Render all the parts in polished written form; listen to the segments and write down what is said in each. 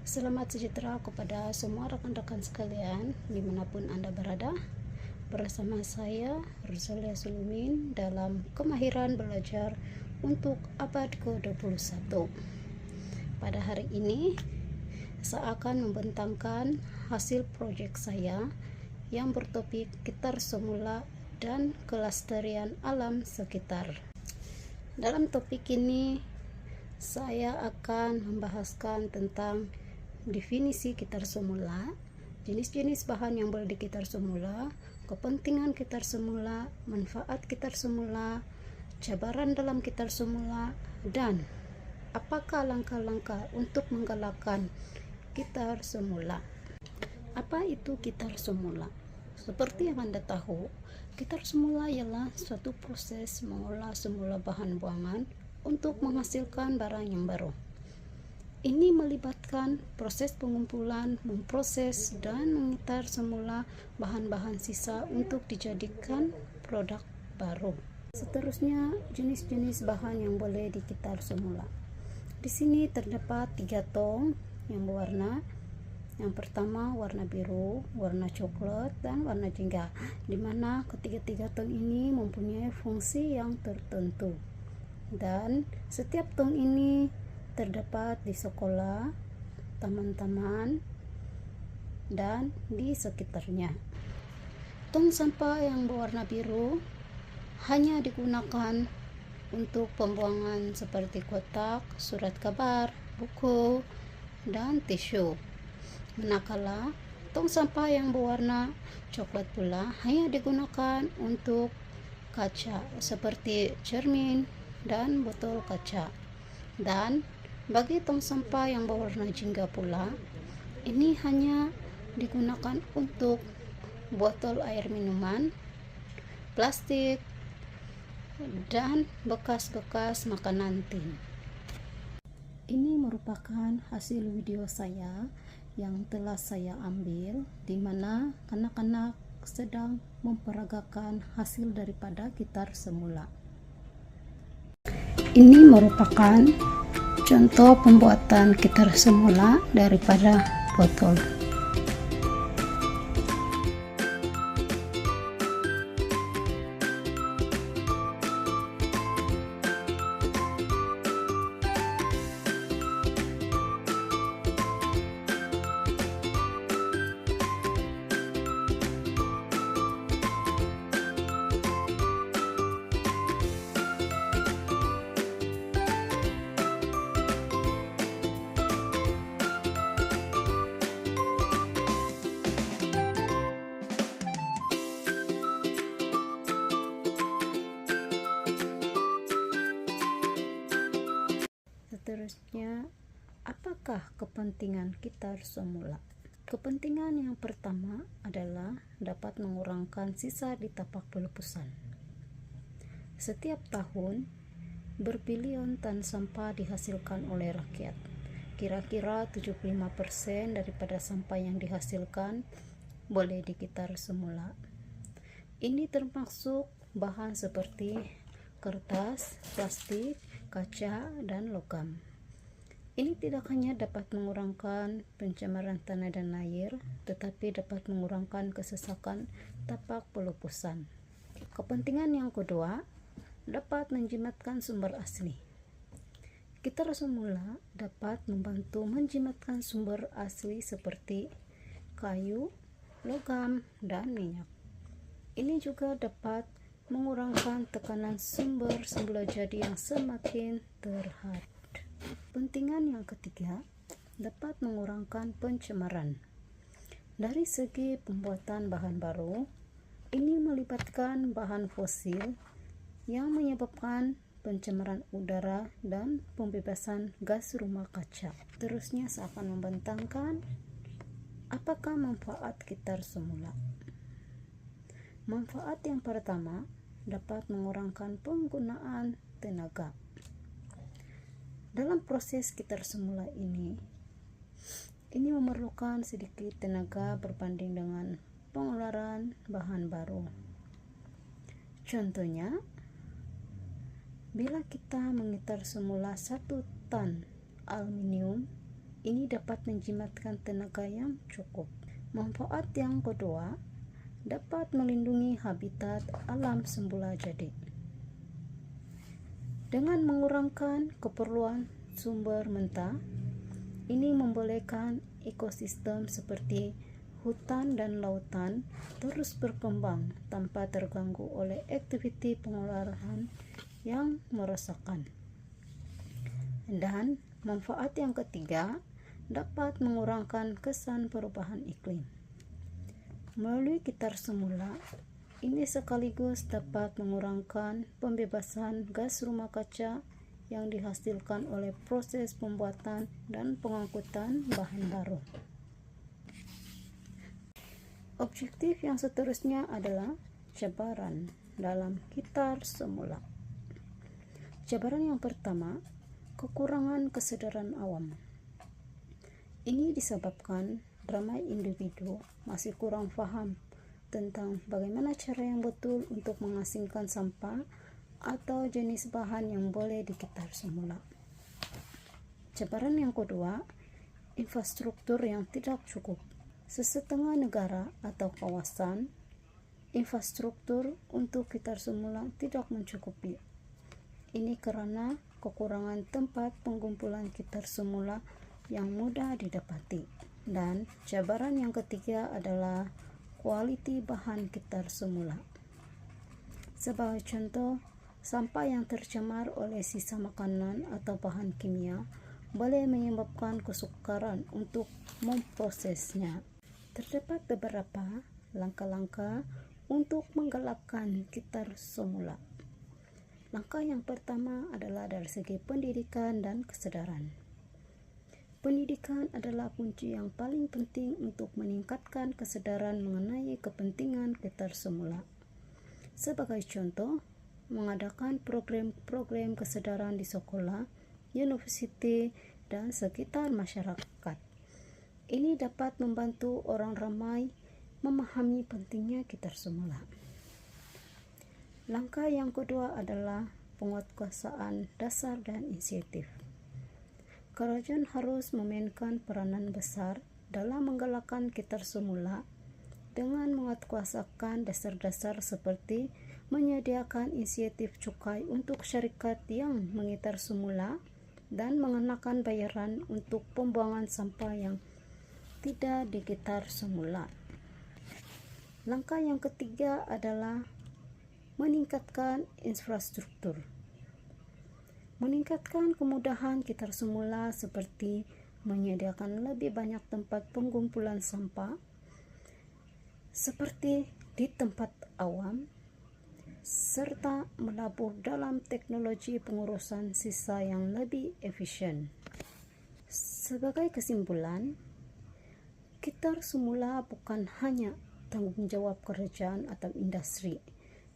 Selamat sejahtera kepada semua rekan-rekan sekalian dimanapun Anda berada. Bersama saya Rosalia Sulumin dalam kemahiran belajar untuk abad ke-21. Pada hari ini saya akan membentangkan hasil proyek saya yang bertopik gitar semula dan kelestarian alam sekitar. Dalam topik ini saya akan membahaskan tentang definisi gitar semula, jenis-jenis bahan yang boleh di gitar semula, kepentingan gitar semula, manfaat gitar semula, cabaran dalam gitar semula, dan apakah langkah-langkah untuk menggalakkan gitar semula. Apa itu gitar semula? Seperti yang Anda tahu, gitar semula ialah suatu proses mengolah semula bahan buangan untuk menghasilkan barang yang baru. Ini melibatkan proses pengumpulan, memproses, dan mengitar semula bahan-bahan sisa untuk dijadikan produk baru. Seterusnya, jenis-jenis bahan yang boleh digitar semula. Di sini terdapat 3 tong yang berwarna. Yang pertama warna biru, warna coklat, dan warna jingga, di mana ketiga-tiga tong ini mempunyai fungsi yang tertentu. Dan setiap tong ini terdapat di sekolah, taman-taman, dan di sekitarnya. Tong sampah yang berwarna biru hanya digunakan untuk pembuangan seperti kotak, surat kabar, buku, dan tisu. Manakala tong sampah yang berwarna coklat pula hanya digunakan untuk kaca seperti cermin dan botol kaca. Dan bagi tong sampah yang berwarna jingga pula, ini hanya digunakan untuk botol air minuman, plastik, dan bekas-bekas makanan tin. Ini merupakan hasil video saya yang telah saya ambil di mana anak-anak sedang memperagakan hasil daripada gitar semula. Ini merupakan contoh pembuatan gitar semula daripada botol. Seterusnya, apakah kepentingan gitar semula? Kepentingan yang pertama adalah dapat mengurangkan sisa di tapak pelepusan. Setiap tahun, berbilion ton sampah dihasilkan oleh rakyat. Kira-kira 75% daripada sampah yang dihasilkan boleh digitar semula. Ini termasuk bahan seperti kertas, plastik, kaca, dan logam. Ini tidak hanya dapat mengurangkan pencemaran tanah dan air, tetapi dapat mengurangkan kesesakan tapak pelepusan. Kepentingan yang kedua, dapat menjimatkan sumber asli. Gitar semula dapat membantu menjimatkan sumber asli seperti kayu, logam, dan minyak. Ini juga dapat mengurangkan tekanan sumber semula jadi yang semakin terhad. Kepentingan yang ketiga, dapat mengurangkan pencemaran. Dari segi pembuatan bahan baru, ini melibatkan bahan fosil yang menyebabkan pencemaran udara dan pembebasan gas rumah kaca. Terusnya saya akan membentangkan apakah manfaat gitar semula. Manfaat yang pertama, dapat mengurangkan penggunaan tenaga. Dalam proses gitar semula ini memerlukan sedikit tenaga berbanding dengan pengeluaran bahan baru. Contohnya, bila kita mengitar semula 1 ton aluminium Ini dapat menjimatkan tenaga yang cukup. Manfaat yang kedua, dapat melindungi habitat alam semula jadi. Dengan mengurangkan keperluan sumber mentah, ini membolehkan ekosistem seperti hutan dan lautan terus berkembang tanpa terganggu oleh aktiviti pengolahan yang merosakkan. Dan manfaat yang ketiga, dapat mengurangkan kesan perubahan iklim. Melalui gitar semula, ini sekaligus dapat mengurangkan pembebasan gas rumah kaca yang dihasilkan oleh proses pembuatan dan pengangkutan bahan baru. Objektif yang seterusnya adalah jabaran dalam gitar semula. Jabaran yang pertama, kekurangan kesadaran awam. Ini disebabkan ramai individu masih kurang paham tentang bagaimana cara yang betul untuk mengasingkan sampah atau jenis bahan yang boleh di gitar semula. Jabaran yang kedua, infrastruktur yang tidak cukup. Sesetengah negara atau kawasan, infrastruktur untuk gitar semula tidak mencukupi. Ini karena kekurangan tempat pengumpulan gitar semula yang mudah didapati. Dan jabaran yang ketiga adalah kualiti bahan gitar semula. Sebagai contoh, sampah yang tercemar oleh sisa makanan atau bahan kimia boleh menyebabkan kesukaran untuk memprosesnya. Terdapat beberapa langkah-langkah untuk menggalakkan gitar semula. Langkah yang pertama adalah dari segi pendidikan dan kesadaran. Pendidikan adalah kunci yang paling penting untuk meningkatkan kesadaran mengenai kepentingan gitar semula. Sebagai contoh, mengadakan program-program kesadaran di sekolah, universiti, dan sekitar masyarakat. Ini dapat membantu orang ramai memahami pentingnya gitar semula. Langkah yang kedua adalah penguatkuasaan dasar dan inisiatif. Kerajaan harus memainkan peranan besar dalam menggalakkan gitar semula dengan menguatkuasakan dasar-dasar seperti menyediakan inisiatif cukai untuk syarikat yang menggitar semula dan mengenakan bayaran untuk pembuangan sampah yang tidak digitar semula. Langkah yang ketiga adalah meningkatkan infrastruktur. Meningkatkan kemudahan gitar semula seperti menyediakan lebih banyak tempat pengumpulan sampah seperti di tempat awam, serta melabur dalam teknologi pengurusan sisa yang lebih efisien. Sebagai kesimpulan, gitar semula bukan hanya tanggung jawab kerajaan atau industri,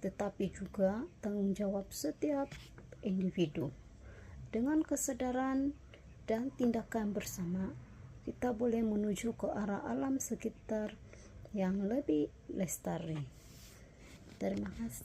tetapi juga tanggung jawab setiap individu. Dengan kesadaran dan tindakan bersama, kita boleh menuju ke arah alam sekitar yang lebih lestari. Terima kasih.